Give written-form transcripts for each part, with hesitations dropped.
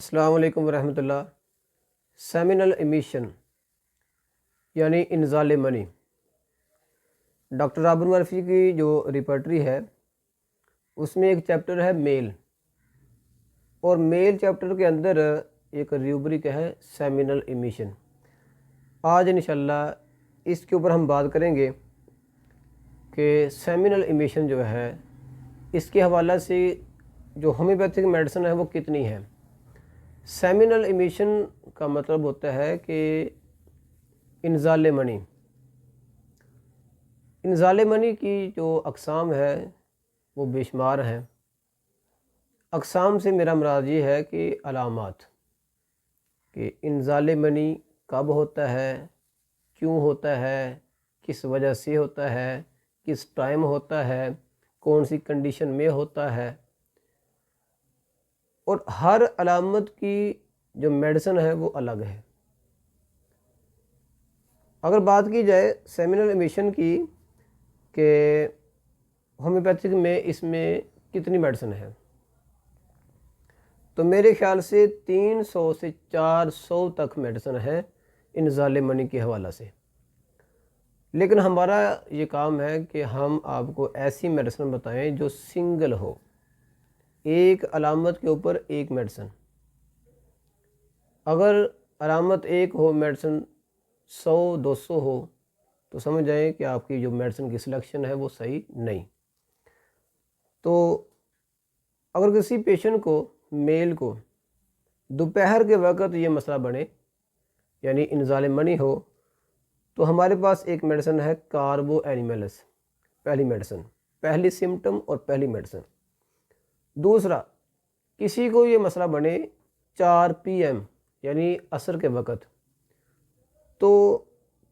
السلام علیکم ورحمۃ اللہ۔ سیمینل امیشن یعنی انزال منی، ڈاکٹر رابر مرفی کی جو ریپرٹری ہے اس میں ایک چیپٹر ہے میل، اور میل چیپٹر کے اندر ایک ریوبرک ہے سیمینل امیشن۔ آج انشاءاللہ اس کے اوپر ہم بات کریں گے کہ سیمینل امیشن جو ہے اس کے حوالہ سے جو ہومیوپیتھک میڈیسن ہے وہ کتنی ہے۔ سیمینل امیشن کا مطلب ہوتا ہے کہ انزال منی۔ انزال منی کی جو اقسام ہے وہ بے شمار ہیں۔ اقسام سے میرا مراد یہ ہے کہ علامات، کہ انزال منی کب ہوتا ہے، کیوں ہوتا ہے، کس وجہ سے ہوتا ہے، کس ٹائم ہوتا ہے، کون سی کنڈیشن میں ہوتا ہے، اور ہر علامت کی جو میڈیسن ہے وہ الگ ہے۔ اگر بات کی جائے سیمینل امیشن کی کہ ہومیوپیتھک میں اس میں کتنی میڈیسن ہے، تو میرے خیال سے 300 سے 400 تک میڈیسن ہے انزال منی کے حوالہ سے۔ لیکن ہمارا یہ کام ہے کہ ہم آپ کو ایسی میڈیسن بتائیں جو سنگل ہو، ایک علامت کے اوپر ایک میڈیسن۔ اگر علامت ایک ہو، میڈیسن 100-200 ہو تو سمجھ جائیں کہ آپ کی جو میڈیسن کی سلیکشن ہے وہ صحیح نہیں۔ تو اگر کسی پیشنٹ کو، میل کو، دوپہر کے وقت یہ مسئلہ بنے یعنی انزال منی ہو تو ہمارے پاس ایک میڈیسن ہے کاربو اینیمیلس، پہلی میڈیسن، پہلی سمٹم اور پہلی میڈیسن۔ دوسرا، کسی کو یہ مسئلہ بنے 4 PM یعنی عصر کے وقت، تو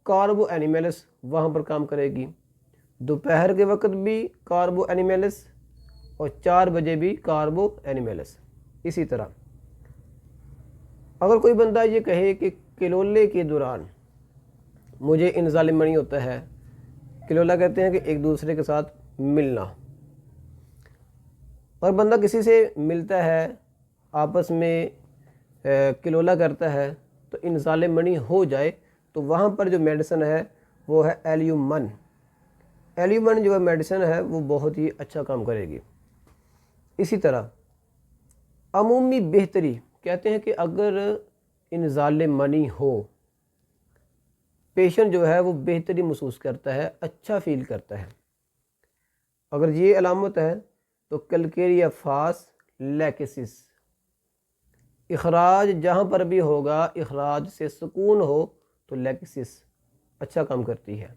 کاربو اینیمیلس وہاں پر کام کرے گی۔ دوپہر کے وقت بھی کاربو اینیمیلس اور 4 بجے بھی کاربو اینیمیلس۔ اسی طرح اگر کوئی بندہ یہ کہے کہ کلولے کے دوران مجھے انزال منی ہوتا ہے، کلولا کہتے ہیں کہ ایک دوسرے کے ساتھ ملنا، اور بندہ کسی سے ملتا ہے، آپس میں کلولا کرتا ہے تو انزال منی ہو جائے، تو وہاں پر جو میڈیسن ہے وہ ہے ایلیومن۔ ایلیومن جو میڈیسن ہے وہ بہت ہی اچھا کام کرے گی۔ اسی طرح عمومی بہتری کہتے ہیں کہ اگر انزال منی ہو، پیشنٹ جو ہے وہ بہتری محسوس کرتا ہے، اچھا فیل کرتا ہے۔ اگر یہ علامت ہے تو کلکیریا فاس لیکسس، اخراج جہاں پر بھی ہوگا، اخراج سے سکون ہو تو لیکسس اچھا کام کرتی ہے۔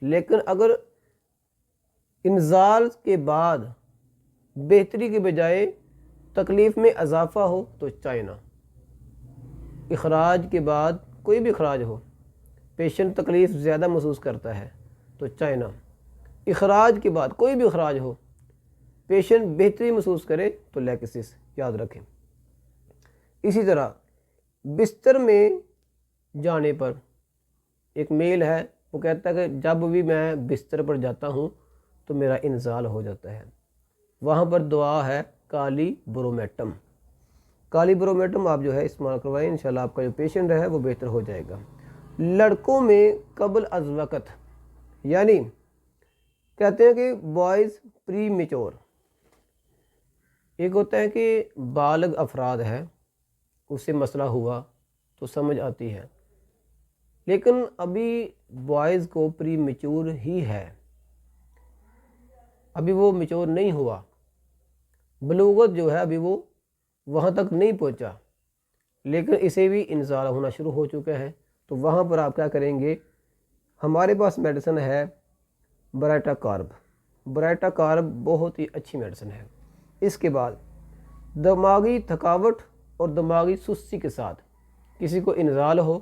لیکن اگر انزال کے بعد بہتری کے بجائے تکلیف میں اضافہ ہو تو چائنا۔ اخراج کے بعد کوئی بھی اخراج ہو، پیشنٹ تکلیف زیادہ محسوس کرتا ہے تو چائنا۔ اخراج کے بعد کوئی بھی اخراج ہو، پیشنٹ بہتری محسوس کرے تو لیکسس، یاد رکھیں۔ اسی طرح بستر میں جانے پر ایک میل ہے، وہ کہتا ہے کہ جب بھی میں بستر پر جاتا ہوں تو میرا انزال ہو جاتا ہے، وہاں پر دعا ہے کالی برومیٹم۔ کالی برومیٹم آپ جو ہے استعمال کروائیں، انشاءاللہ آپ کا جو پیشنٹ ہے وہ بہتر ہو جائے گا۔ لڑکوں میں قبل از وقت، یعنی کہتے ہیں کہ بوائز پری میچور، ایک ہوتا ہے کہ بالغ افراد ہے، اس سے مسئلہ ہوا تو سمجھ آتی ہے، لیکن ابھی بوائز کو پری میچور ہی ہے، ابھی وہ میچور نہیں ہوا، بلوغت جو ہے ابھی وہ وہاں تک نہیں پہنچا، لیکن اسے بھی انزال ہونا شروع ہو چکا ہے، تو وہاں پر آپ کیا کریں گے؟ ہمارے پاس میڈیسن ہے برائٹا کارب۔ برائٹا کارب بہت ہی اچھی میڈیسن ہے۔ اس کے بعد دماغی تھکاوٹ اور دماغی سستی کے ساتھ، کسی کو انزال ہو،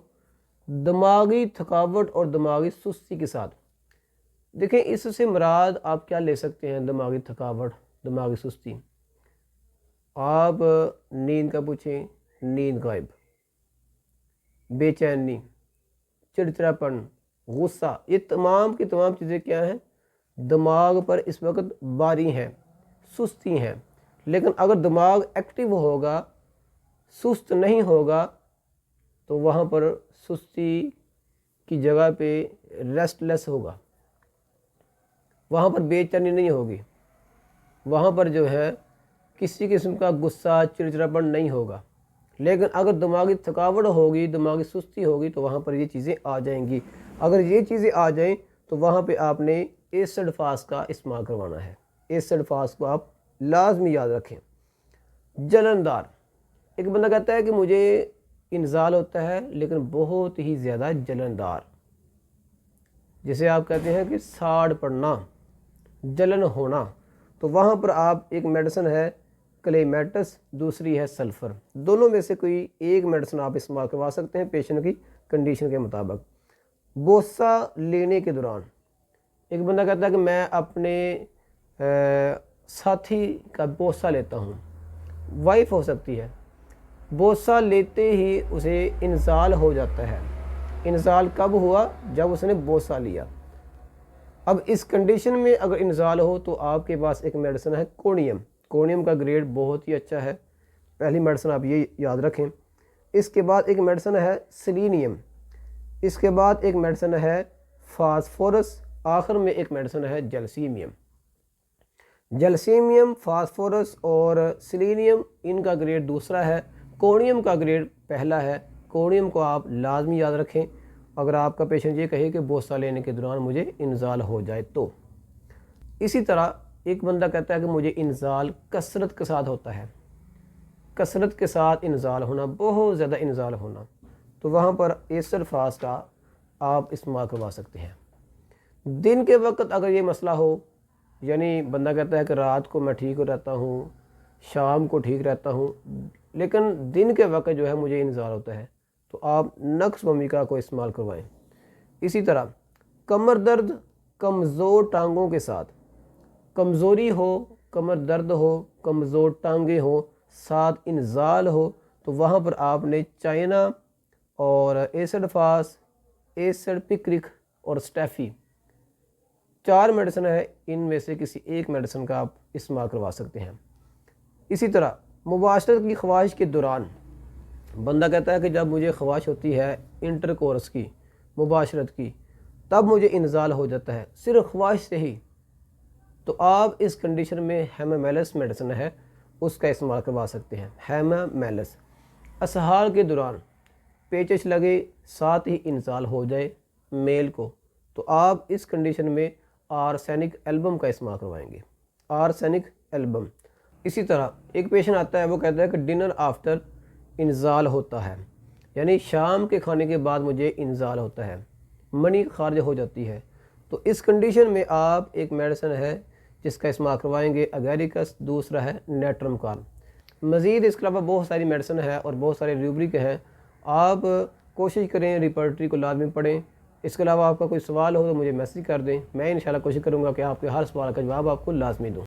دماغی تھکاوٹ اور دماغی سستی کے ساتھ، دیکھیں اس سے مراد آپ کیا لے سکتے ہیں؟ دماغی تھکاوٹ، دماغی سستی، آپ نیند کا پوچھیں، نیند غائب، بے چینی، چڑچڑاپن، غصہ، یہ تمام کی تمام چیزیں کیا ہیں؟ دماغ پر اس وقت باری ہیں، سستی ہیں۔ لیکن اگر دماغ ایکٹیو ہوگا سست نہیں ہوگا تو وہاں پر سستی کی جگہ پہ ریسٹ لیس ہوگا، وہاں پر بے چینی نہیں ہوگی، وہاں پر جو ہے کسی قسم کا غصہ چڑچڑاپن نہیں ہوگا۔ لیکن اگر دماغی تھکاوٹ ہوگی، دماغی سستی ہوگی تو وہاں پر یہ چیزیں آ جائیں گی۔ اگر یہ چیزیں آ جائیں تو وہاں پہ آپ نے ایسڈ فاس کا استعمال کروانا ہے۔ ایسڈ فاس کو آپ لازمی یاد رکھیں۔ جلندار، ایک بندہ کہتا ہے کہ مجھے انزال ہوتا ہے لیکن بہت ہی زیادہ جلندار، جسے آپ کہتے ہیں کہ ساڑ پڑنا، جلن ہونا، تو وہاں پر آپ ایک میڈیسن ہے کلیمیٹس، دوسری ہے سلفر، دونوں میں سے کوئی ایک میڈیسن آپ استعمال کروا سکتے ہیں پیشنٹ کی کنڈیشن کے مطابق۔ بوسہ لینے کے دوران ایک بندہ کہتا ہے کہ میں اپنے ساتھی کا بوسہ لیتا ہوں، وائف ہو سکتی ہے، بوسہ لیتے ہی اسے انزال ہو جاتا ہے۔ انزال کب ہوا؟ جب اس نے بوسہ لیا۔ اب اس کنڈیشن میں اگر انزال ہو تو آپ کے پاس ایک میڈیسن ہے کونیم۔ کونیم کا گریڈ بہت ہی اچھا ہے، پہلی میڈیسن آپ یہ یاد رکھیں۔ اس کے بعد ایک میڈیسن ہے سیلینیم، اس کے بعد ایک میڈیسن ہے فاسفورس، آخر میں ایک میڈیسن ہے جلسیمیم۔ جلسیمیم، فاسفورس اور سیلینیم ان کا گریڈ دوسرا ہے، کونیم کا گریڈ پہلا ہے۔ کونیم کو آپ لازمی یاد رکھیں اگر آپ کا پیشنٹ یہ کہے کہ بوسہ لینے کے دوران مجھے انزال ہو جائے تو۔ اسی طرح ایک بندہ کہتا ہے کہ مجھے انزال کثرت کے ساتھ ہوتا ہے، کثرت کے ساتھ انزال ہونا، بہت زیادہ انزال ہونا، تو وہاں پر ایسڈ فاس کا آپ استعمال کروا سکتے ہیں۔ دن کے وقت اگر یہ مسئلہ ہو، یعنی بندہ کہتا ہے کہ رات کو میں ٹھیک رہتا ہوں، شام کو ٹھیک رہتا ہوں، لیکن دن کے وقت جو ہے مجھے انزال ہوتا ہے، تو آپ نقص ومیکا کو استعمال کروائیں۔ اسی طرح کمر درد، کمزور ٹانگوں کے ساتھ، کمزوری ہو، کمر درد ہو، کمزور ٹانگیں ہو، ساتھ انزال ہو، تو وہاں پر آپ نے چائنا اور ایسڈ فاس، ایسڈ پکرک اور اسٹیفی، 4 میڈیسن ہے، ان میں سے کسی ایک میڈیسن کا آپ استعمال کروا سکتے ہیں۔ اسی طرح مباشرت کی خواہش کے دوران بندہ کہتا ہے کہ جب مجھے خواہش ہوتی ہے انٹر کورس کی، مباشرت کی، تب مجھے انزال ہو جاتا ہے صرف خواہش سے ہی، تو آپ اس کنڈیشن میں ہیمامیلس میڈیسن ہے اس کا استعمال کروا سکتے ہیں۔ ہیمامیلس، اسہال کے دوران پیچش لگے ساتھ ہی انزال ہو جائے میل کو، تو آپ اس کنڈیشن میں آرسینک ایلبم کا استعمال کروائیں گے، آرسینک ایلبم۔ اسی طرح ایک پیشنٹ آتا ہے، وہ کہتا ہے کہ ڈنر آفٹر انزال ہوتا ہے، یعنی شام کے کھانے کے بعد مجھے انزال ہوتا ہے، منی خارج ہو جاتی ہے، تو اس کنڈیشن میں آپ ایک میڈیسن ہے جس کا استعمال کروائیں گے اگیریکس، دوسرا ہے نیٹرم کال۔ مزید اس کے علاوہ بہت ساری میڈیسن ہے اور بہت سارے ریوبرک ہیں، آپ کوشش کریں ریپرٹری کو لازمی پڑھیں۔ اس کے علاوہ آپ کا کوئی سوال ہو تو مجھے میسیج کر دیں، میں انشاءاللہ کوشش کروں گا کہ آپ کے ہر سوال کا جواب آپ کو لازمی دوں۔